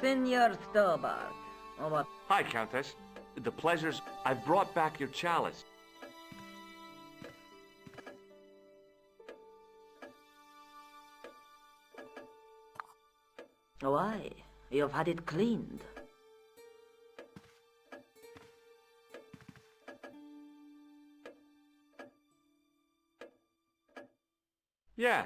Senor Stobart. What? Hi, Countess. The pleasure's... I've brought back your chalice. Why? You've had it cleaned. Yeah,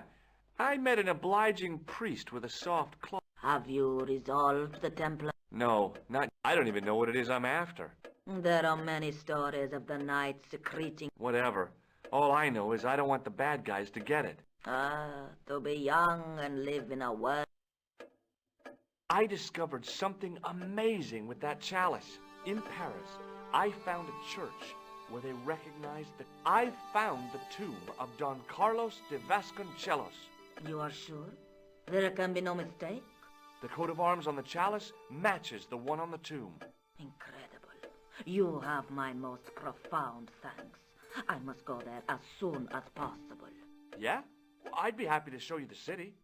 I met an obliging priest with a soft cloth. Have you resolved the Templar? No, not... I don't even know what it is I'm after. There are many stories of the night secreting... Whatever. All I know is I don't want the bad guys to get it. To be young and live in a world... I discovered something amazing with that chalice. In Paris, I found a church where they recognized that I found the tomb of Don Carlos de Vasconcelos. You are sure? There can be no mistake? The coat of arms on the chalice matches the one on the tomb. Incredible. You have my most profound thanks. I must go there as soon as possible. Yeah? Well, I'd be happy to show you the city.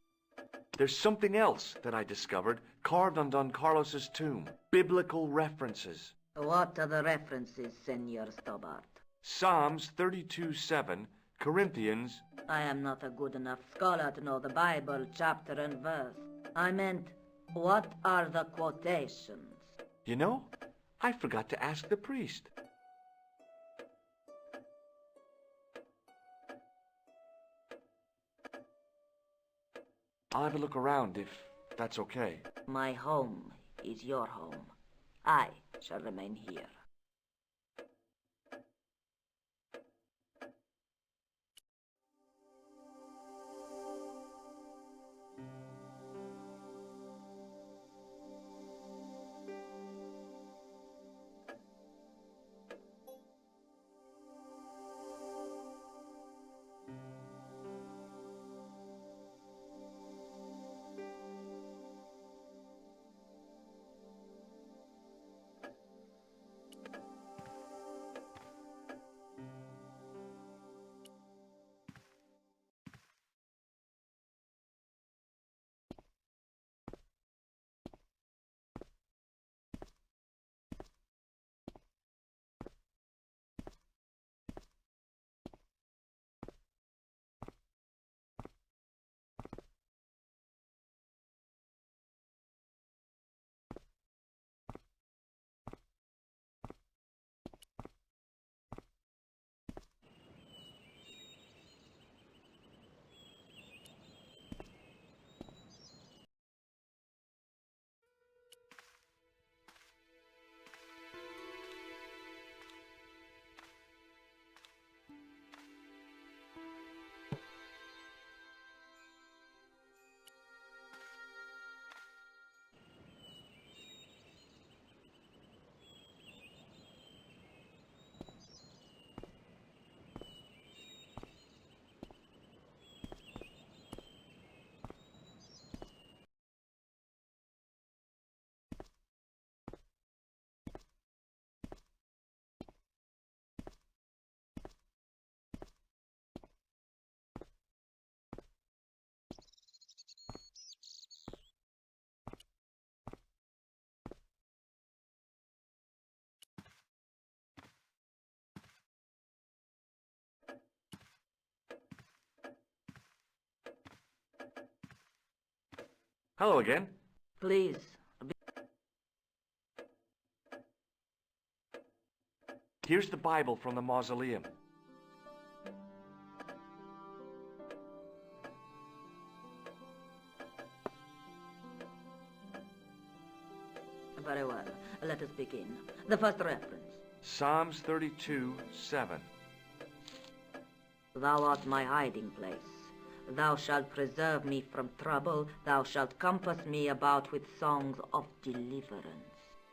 There's something else that I discovered carved on Don Carlos's tomb. Biblical references. What are the references, Senor Stobart? Psalms 32:7, Corinthians... I am not a good enough scholar to know the Bible chapter and verse. I meant, what are the quotations? You know, I forgot to ask the priest. I'll have a look around if that's okay. My home is your home. I shall remain here. Hello again. Please. Here's the Bible from the mausoleum. Very well. Let us begin. The first reference. Psalms 32:7. Thou art my hiding place. Thou shalt preserve me from trouble. Thou shalt compass me about with songs of deliverance.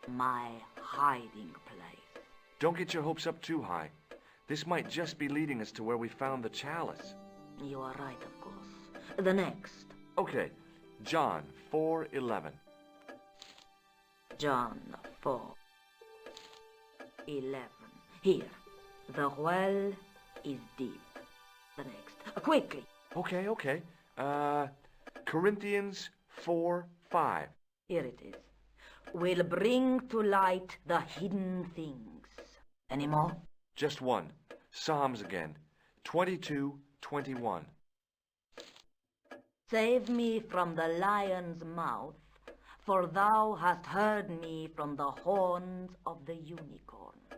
My hiding place. Don't get your hopes up too high. This might just be leading us to where we found the chalice. You are right, of course. The next. Okay, John 4:11. John 4:11. Here. The well is deep. The next. Quickly. Okay. Corinthians 4:5. Here it is. will bring to light the hidden things. Any more? Just one. Psalms again. 22:21. Save me from the lion's mouth, for thou hast heard me from the horns of the unicorns.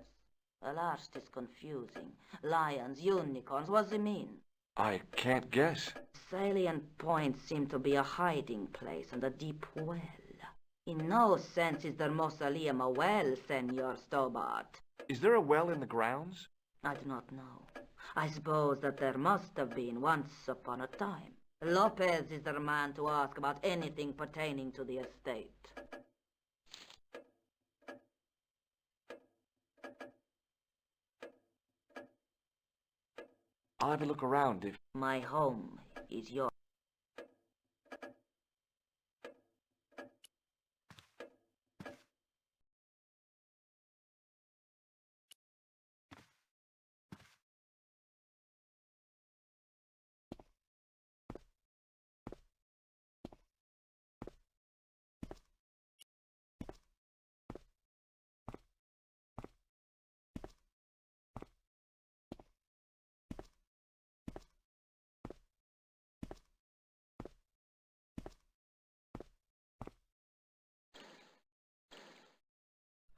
The last is confusing. Lions, unicorns, what does it mean? I can't guess. Salient points seem to be a hiding place and a deep well. In no sense is there mausoleum a well, Senor Stobart. Is there a well in the grounds? I do not know. I suppose that there must have been once upon a time. Lopez is the man to ask about anything pertaining to the estate. I'll have a look around if... My home is yours.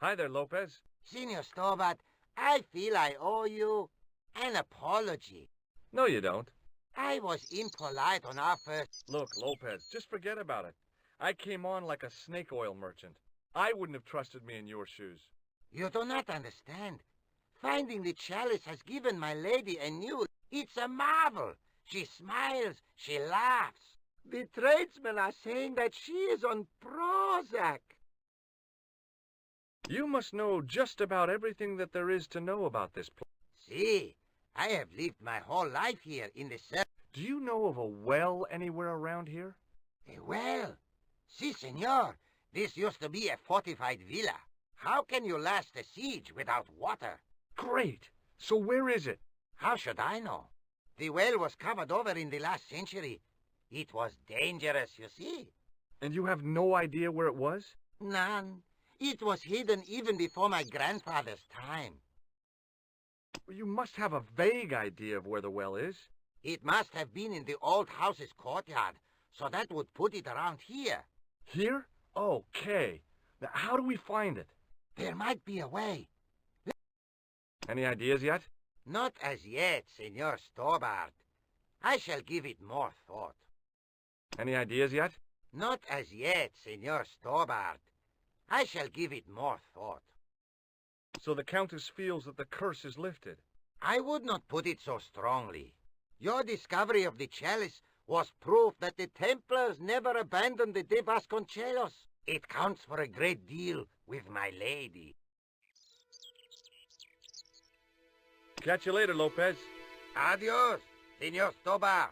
Hi there, Lopez. Senor Stobart, I feel I owe you an apology. No, you don't. I was impolite on our first... Look, Lopez, just forget about it. I came on like a snake oil merchant. I wouldn't have trusted me in your shoes. You do not understand. Finding the chalice has given my lady a new... It's a marvel. She smiles, she laughs. The tradesmen are saying that she is on Prozac. You must know just about everything that there is to know about this place. See, I have lived my whole life here in the cell. Do you know of a well anywhere around here? A well? Si, senor. This used to be a fortified villa. How can you last a siege without water? Great! So where is it? How should I know? The well was covered over in the last century. It was dangerous, you see. And you have no idea where it was? None. It was hidden even before my grandfather's time. You must have a vague idea of where the well is. It must have been in the old house's courtyard, so that would put it around here. Here? Okay. Now, how do we find it? There might be a way. Any ideas yet? Not as yet, Senor Stobart. I shall give it more thought. Any ideas yet? Not as yet, Senor Stobart. I shall give it more thought. So the Countess feels that the curse is lifted. I would not put it so strongly. Your discovery of the chalice was proof that the Templars never abandoned the de Vasconcelos. It counts for a great deal with my lady. Catch you later, Lopez. Adios, Senor Stobart.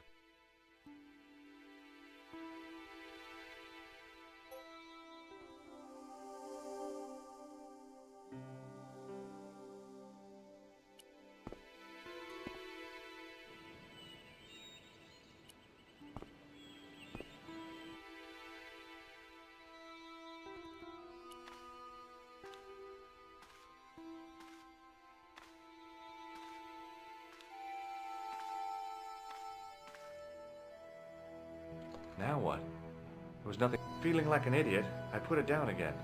Now what? There was nothing. Feeling like an idiot, I put it down again.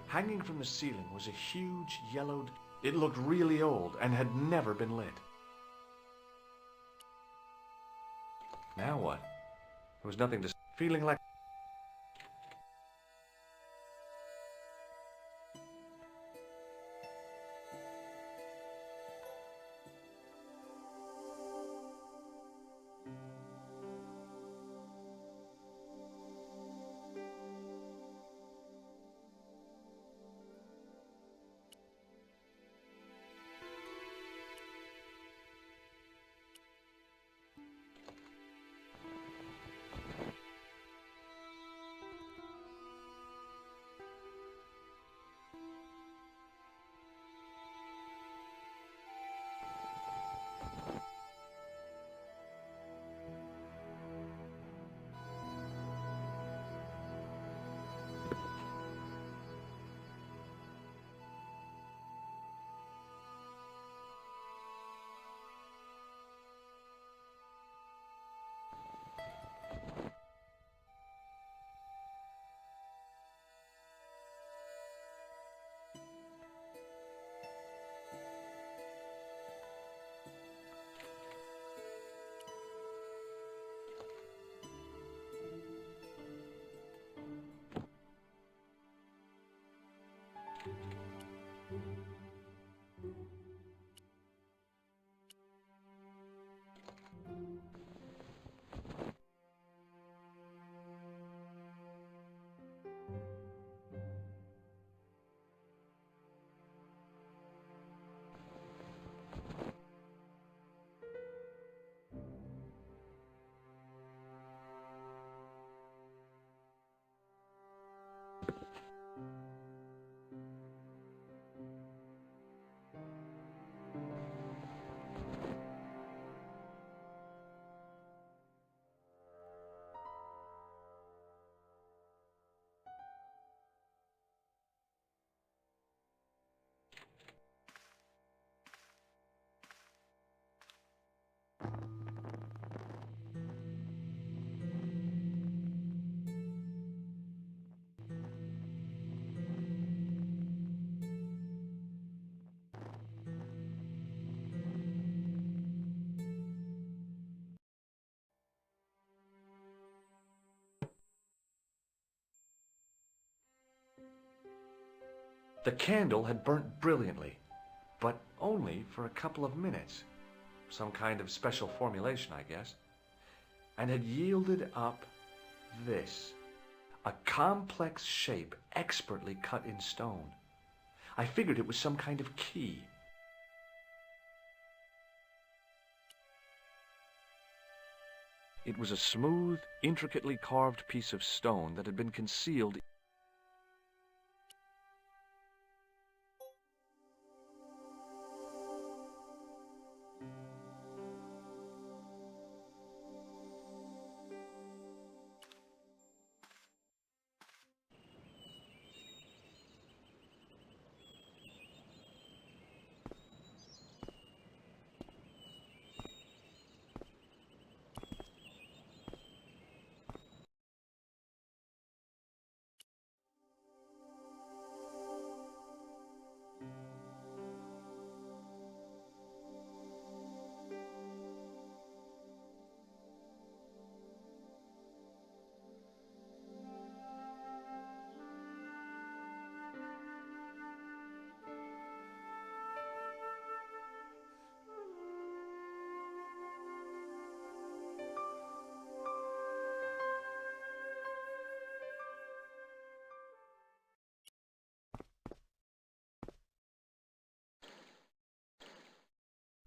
Hanging from the ceiling was a huge yellowed... It looked really old and had never been lit. Now what? There was nothing to... Feeling like... The candle had burnt brilliantly, but only for a couple of minutes. Some kind of special formulation, I guess. And had yielded up this. A complex shape expertly cut in stone. I figured it was some kind of key. It was a smooth, intricately carved piece of stone that had been concealed.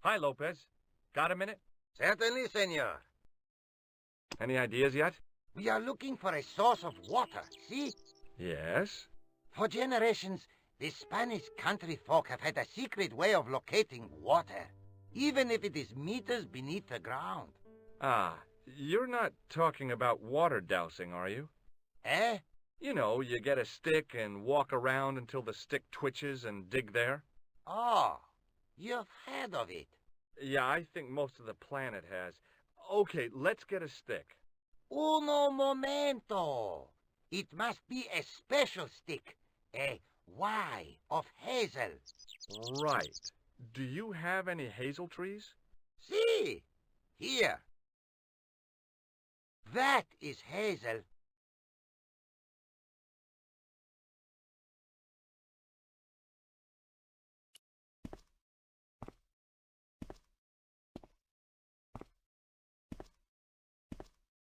Hi, Lopez. Got a minute? Certainly, senor. Any ideas yet? We are looking for a source of water, see? Yes. For generations, the Spanish country folk have had a secret way of locating water, even if it is meters beneath the ground. Ah, you're not talking about water dousing, are you? Eh? You know, you get a stick and walk around until the stick twitches and dig there. Oh, you've heard of it. Yeah, I think most of the planet has. Okay, let's get a stick. Uno momento. It must be a special stick, a Y of hazel. Right. Do you have any hazel trees? See, here. That is hazel.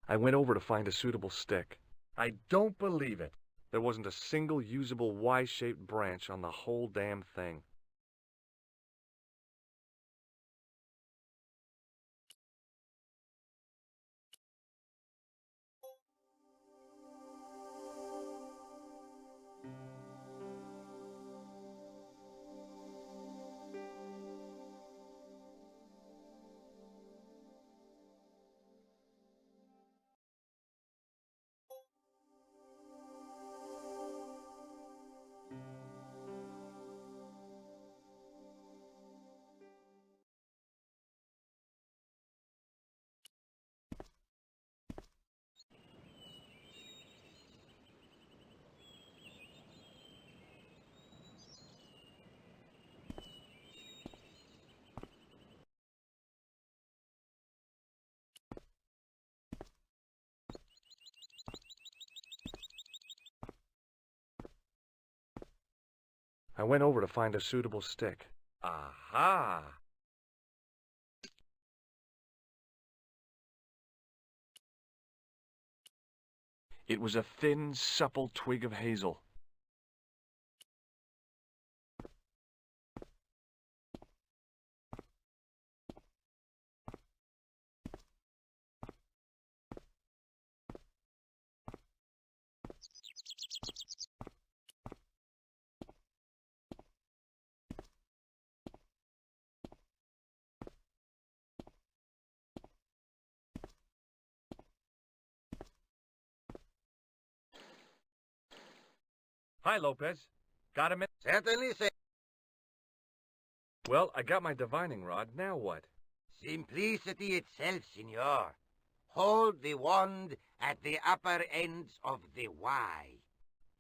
I went over to find a suitable stick. I don't believe it. There wasn't a single usable Y-shaped branch on the whole damn thing. I went over to find a suitable stick. Aha! It was a thin, supple twig of hazel. Hi, Lopez. Got a minute? Certainly, senor. Well, I got my divining rod. Now what? Simplicity itself, senor. Hold the wand at the upper ends of the Y.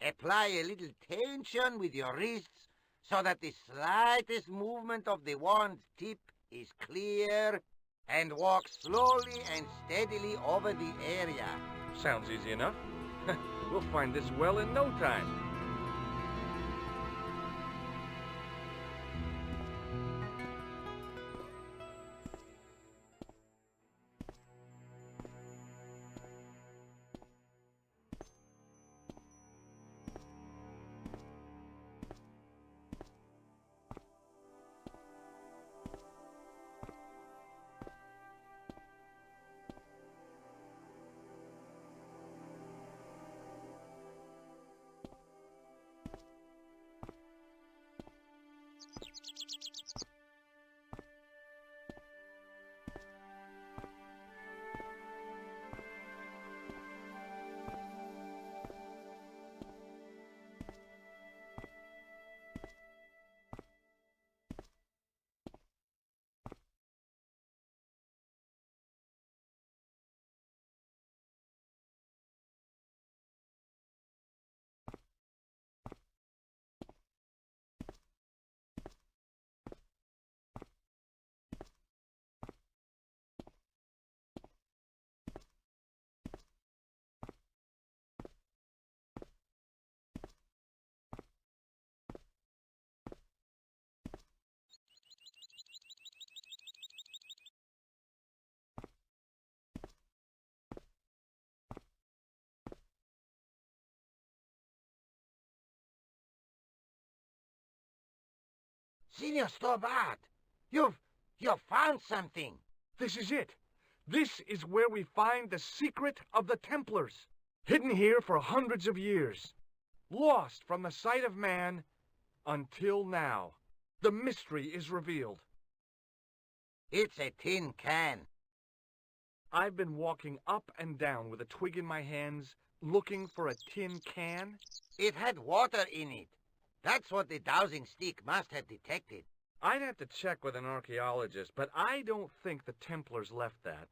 Apply a little tension with your wrists so that the slightest movement of the wand's tip is clear, and walk slowly and steadily over the area. Sounds easy enough. We'll find this well in no time. Senor Stobart, you've found something. This is it. This is where we find the secret of the Templars, hidden here for hundreds of years, lost from the sight of man until now. The mystery is revealed. It's a tin can. I've been walking up and down with a twig in my hands, looking for a tin can. It had water in it. That's what the dowsing stick must have detected. I'd have to check with an archaeologist, but I don't think the Templars left that.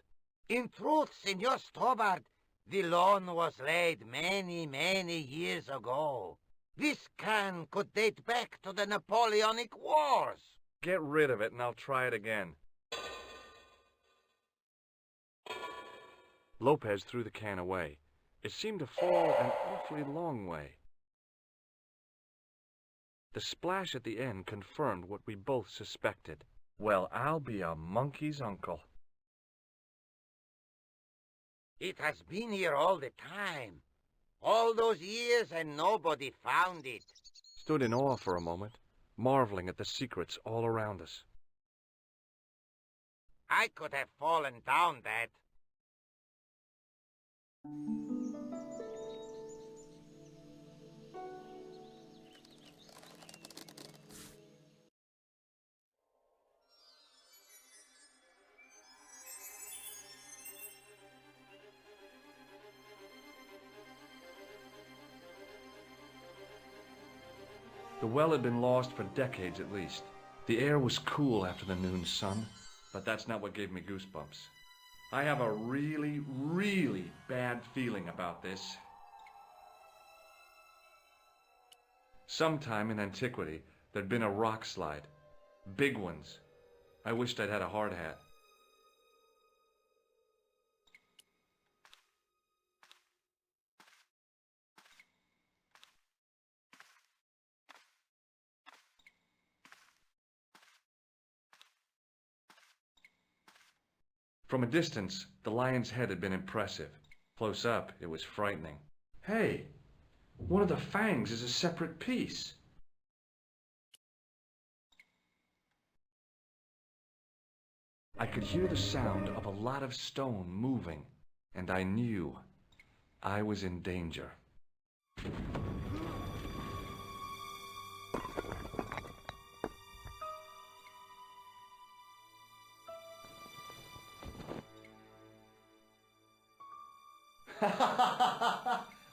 In truth, Senor Stobart, the loan was laid many, many years ago. This can could date back to the Napoleonic Wars. Get rid of it and I'll try it again. Lopez threw the can away. It seemed to fall an awfully long way. The splash at the end confirmed what we both suspected. Well, I'll be a monkey's uncle. It has been here all the time. All those years and nobody found it. Stood in awe for a moment, marveling at the secrets all around us. I could have fallen down that. The well had been lost for decades at least. The air was cool after the noon sun, but that's not what gave me goosebumps. I have a really, really bad feeling about this. Sometime in antiquity, there'd been a rock slide. Big ones. I wished I'd had a hard hat. From a distance, the lion's head had been impressive. Close up, it was frightening. Hey, one of the fangs is a separate piece. I could hear the sound of a lot of stone moving, and I knew I was in danger.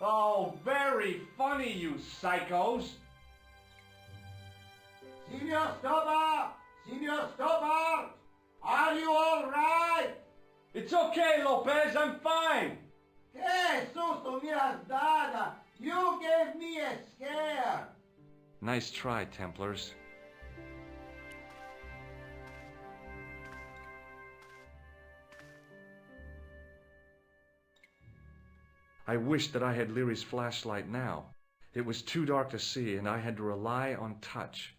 Oh, very funny, you psychos! Senor Stobart! Senor Stobart! Are you all right? It's okay, Lopez, I'm fine! Que susto me has dado! You gave me a scare! Nice try, Templars. I wished that I had Leary's flashlight now. It was too dark to see, and I had to rely on touch.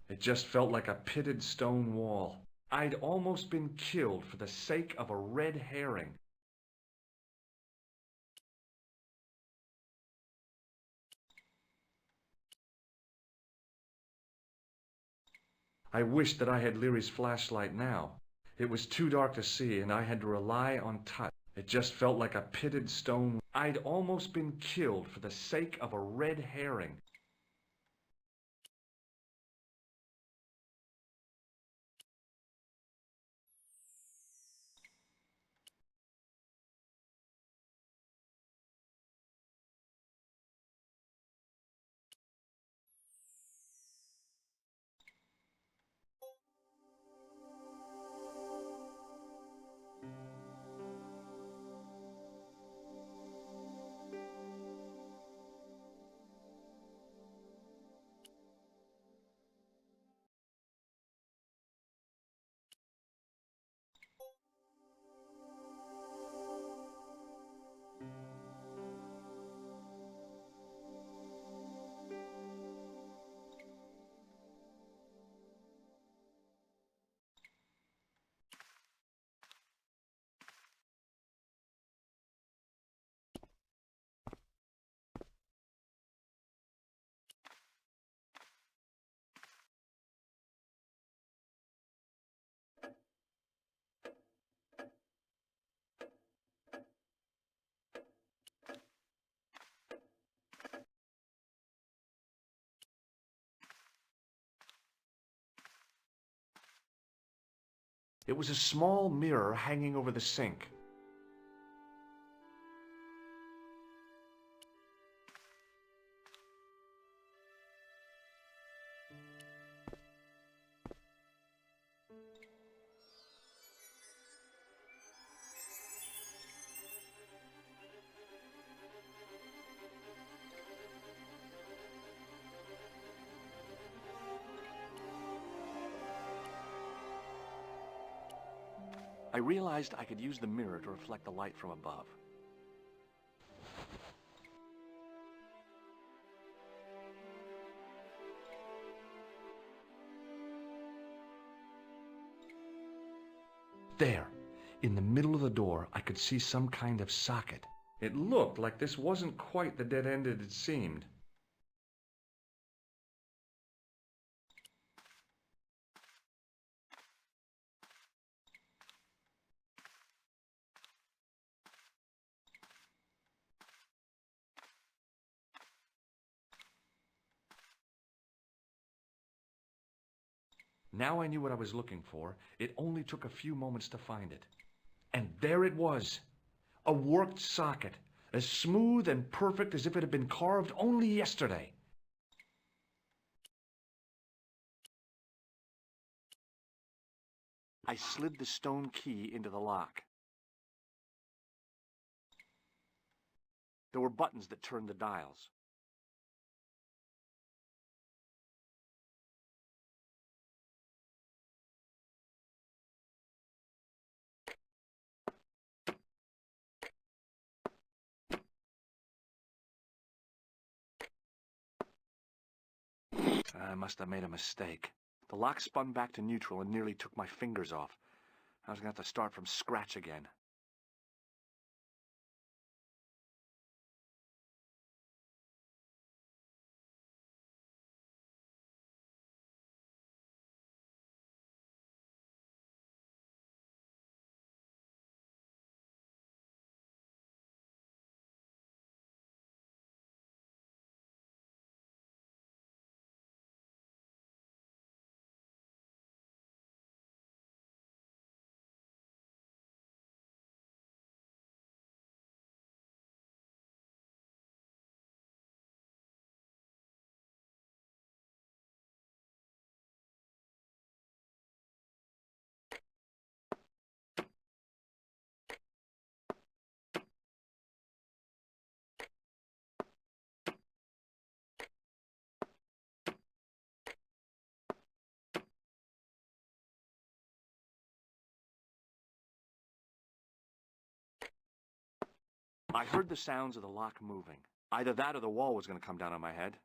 It just felt like a pitted stone wall. I'd almost been killed for the sake of a red herring. I wished that I had Leary's flashlight now. It was too dark to see, and I had to rely on touch. It just felt like a pitted stone. I'd almost been killed for the sake of a red herring. It was a small mirror hanging over the sink. I realized I could use the mirror to reflect the light from above. There, in the middle of the door, I could see some kind of socket. It looked like this wasn't quite the dead end it had seemed. Now I knew what I was looking for. It only took a few moments to find it. And there it was, a worked socket, as smooth and perfect as if it had been carved only yesterday. I slid the stone key into the lock. There were buttons that turned the dials. I must have made a mistake. The lock spun back to neutral and nearly took my fingers off. I was going to have to start from scratch again. I heard the sounds of the lock moving. Either that or the wall was going to come down on my head.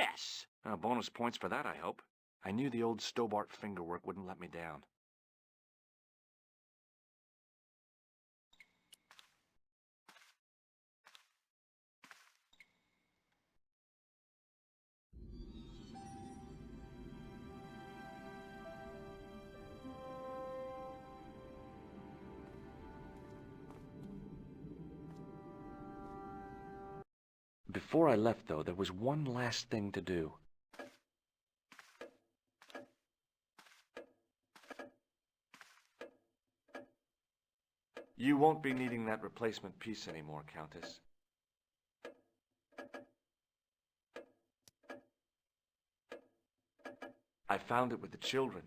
Yes! Bonus points for that, I hope. I knew the old Stobart fingerwork wouldn't let me down. Before I left, though, there was one last thing to do. You won't be needing that replacement piece anymore, Countess. I found it with the children.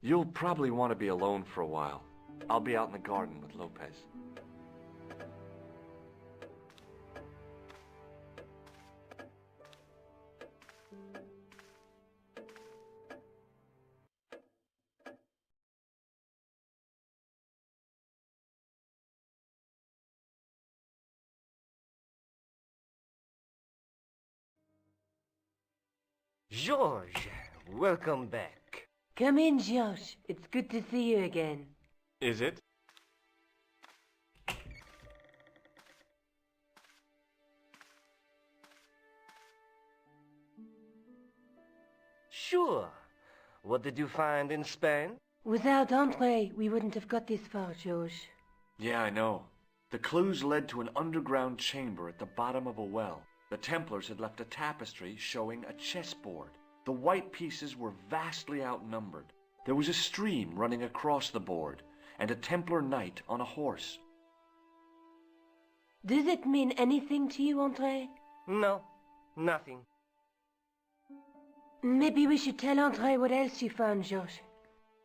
You'll probably want to be alone for a while. I'll be out in the garden with Lopez. George, welcome back. Come in, Josh. It's good to see you again. Is it? Sure. What did you find in Spain? Without Andre, we wouldn't have got this far, Josh. Yeah, I know. The clues led to an underground chamber at the bottom of a well. The Templars had left a tapestry showing a chessboard. The white pieces were vastly outnumbered. There was a stream running across the board, and a Templar knight on a horse. Does it mean anything to you, Andre? No, nothing. Maybe we should tell Andre what else you found, Josh.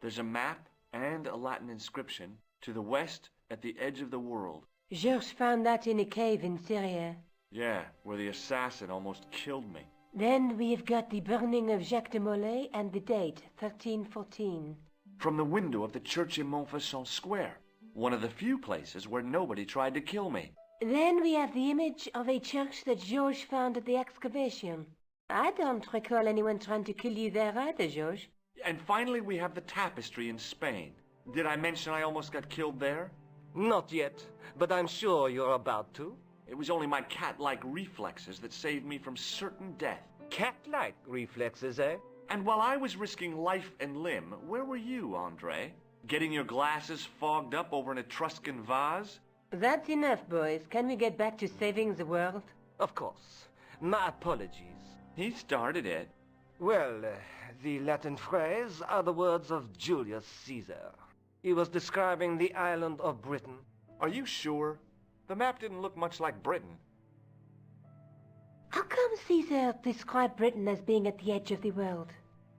There's a map and a Latin inscription to the west at the edge of the world. George found that in a cave in Syria. Yeah, where the assassin almost killed me. Then we've got the burning of Jacques de Molay and the date, 1314. From the window of the church in Montfaucon Square, one of the few places where nobody tried to kill me. Then we have the image of a church that George found at the excavation. I don't recall anyone trying to kill you there either, George. And finally we have the tapestry in Spain. Did I mention I almost got killed there? Not yet, but I'm sure you're about to. It was only my cat-like reflexes that saved me from certain death. Cat-like reflexes, eh? And while I was risking life and limb, where were you, Andre? Getting your glasses fogged up over an Etruscan vase? That's enough, boys. Can we get back to saving the world? Of course. My apologies. He started it. Well, the Latin phrase are the words of Julius Caesar. He was describing the island of Britain. Are you sure? The map didn't look much like Britain. How come Caesar described Britain as being at the edge of the world?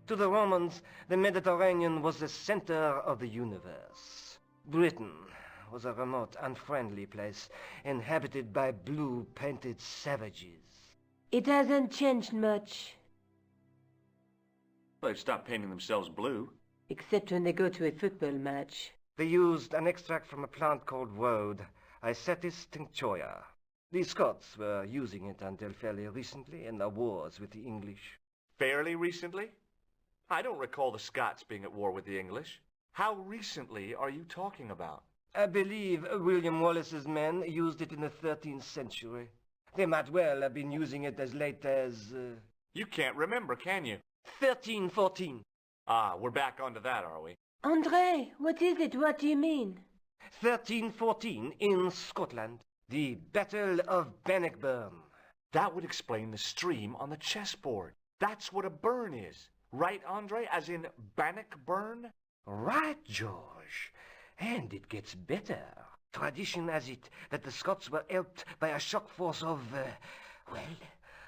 To the Romans, the Mediterranean was the center of the universe. Britain was a remote, unfriendly place, inhabited by blue-painted savages. It hasn't changed much. They've stopped painting themselves blue. Except when they go to a football match. They used an extract from a plant called woad, Icetis tinctoria. The Scots were using it until fairly recently in their wars with the English. Fairly recently? I don't recall the Scots being at war with the English. How recently are you talking about? I believe William Wallace's men used it in the 13th century. They might well have been using it as late as... You can't remember, can you? 1314. Ah, we're back onto that, are we? Andre, what is it? What do you mean? 1314 in Scotland. The Battle of Bannockburn. That would explain the stream on the chessboard. That's what a burn is. Right, Andre? As in Bannockburn? Right, George. And it gets better. Tradition has it that the Scots were helped by a shock force of, well,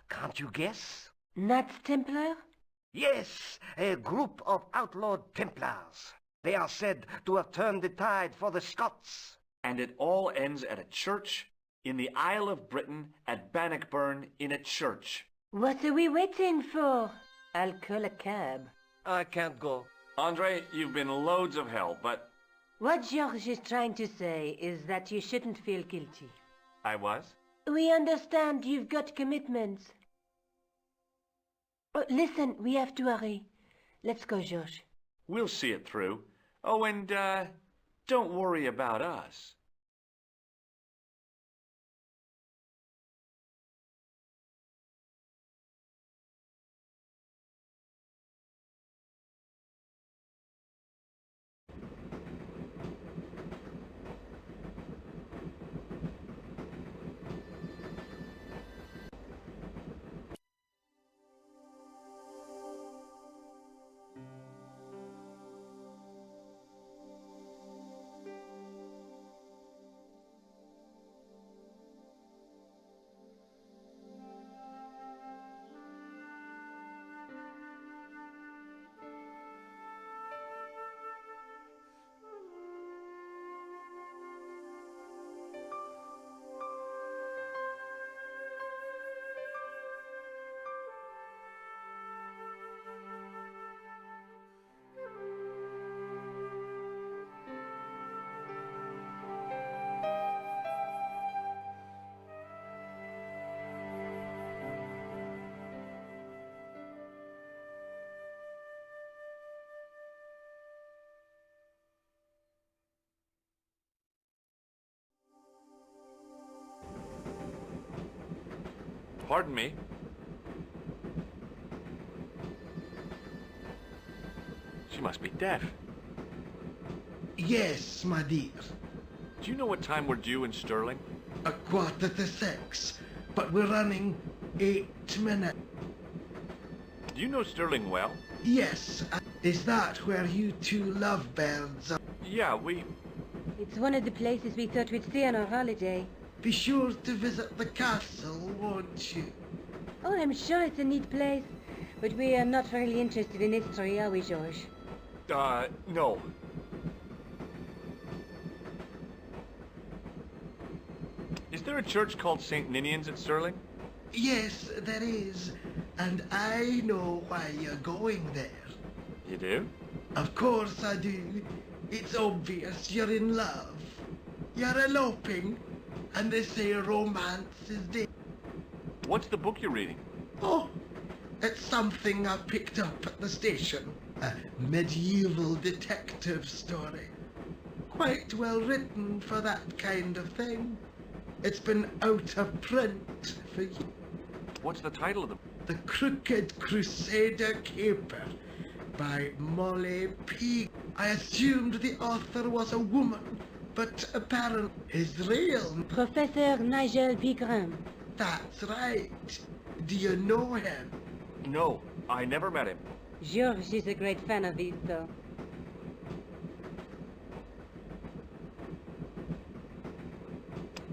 can't you guess? Knights Templar? Yes, a group of outlawed Templars. They are said to have turned the tide for the Scots. And it all ends at a church in the Isle of Britain at Bannockburn in a church. What are we waiting for? I'll call a cab. I can't go. Andre, you've been loads of help, but... What George is trying to say is that you shouldn't feel guilty. I was? We understand you've got commitments. Oh, listen, we have to hurry. Let's go, George. We'll see it through. Oh, and, don't worry about us. Pardon me. She must be deaf. Yes, my dear. Do you know what time we're due in Stirling? 6:15, but we're running 8 minutes. Do you know Stirling well? Yes, is that where you two lovebirds are? Yeah, It's one of the places we thought we'd see on our holiday. Be sure to visit the castle, won't you? Oh, I'm sure it's a neat place. But we are not really interested in history, are we, George? No. Is there a church called St. Ninian's at Stirling? Yes, there is. And I know why you're going there. You do? Of course I do. It's obvious you're in love. You're eloping, and they say romance is dead. What's the book you're reading? Oh, it's something I picked up at the station. A medieval detective story. Quite well written for that kind of thing. It's been out of print for years. What's the title of the book? The Crooked Crusader Caper by Molly P. I assumed the author was a woman, but apparently his real... Professor Nigel Pegram. That's right. Do you know him? No, I never met him. George is a great fan of his, though.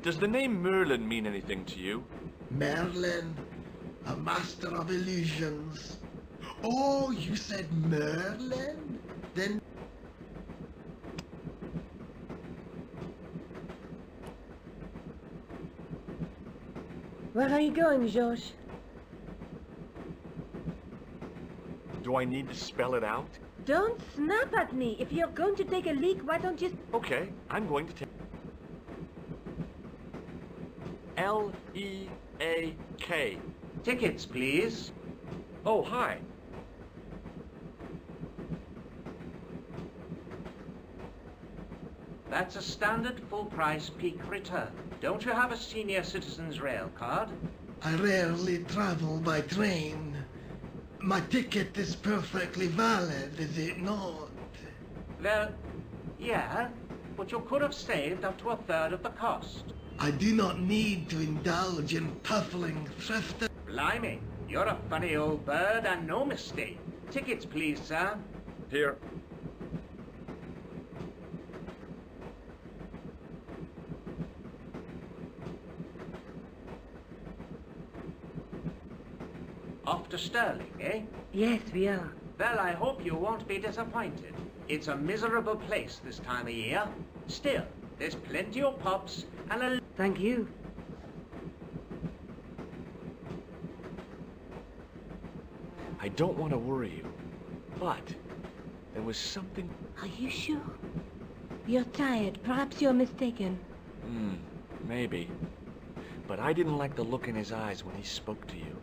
Does the name Merlin mean anything to you? Merlin, a master of illusions. Oh, you said Merlin? Then... Where are you going, George? Do I need to spell it out? Don't snap at me. If you're going to take a leak, why don't you... Okay, I'm going to take... L-E-A-K. Tickets, please. Oh, hi. That's a standard full-price peak return. Don't you have a senior citizen's rail card? I rarely travel by train. My ticket is perfectly valid, is it not? Well, yeah, but you could have saved up to a third of the cost. I do not need to indulge in puffling thrift. Blimey, you're a funny old bird and no mistake. Tickets, please, sir. Here. Off to Stirling, eh? Yes, we are. Well, I hope you won't be disappointed. It's a miserable place this time of year. Still, there's plenty of pubs and a... Thank you. I don't want to worry you, but there was something... Are you sure? You're tired. Perhaps you're mistaken. Maybe. But I didn't like the look in his eyes when he spoke to you.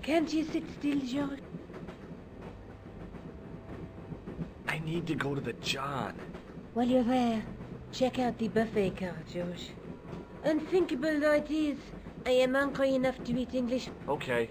Can't you sit still, George? I need to go to the John. While you're there, check out the buffet car, George. Unthinkable though it is, I am hungry enough to eat English. Okay.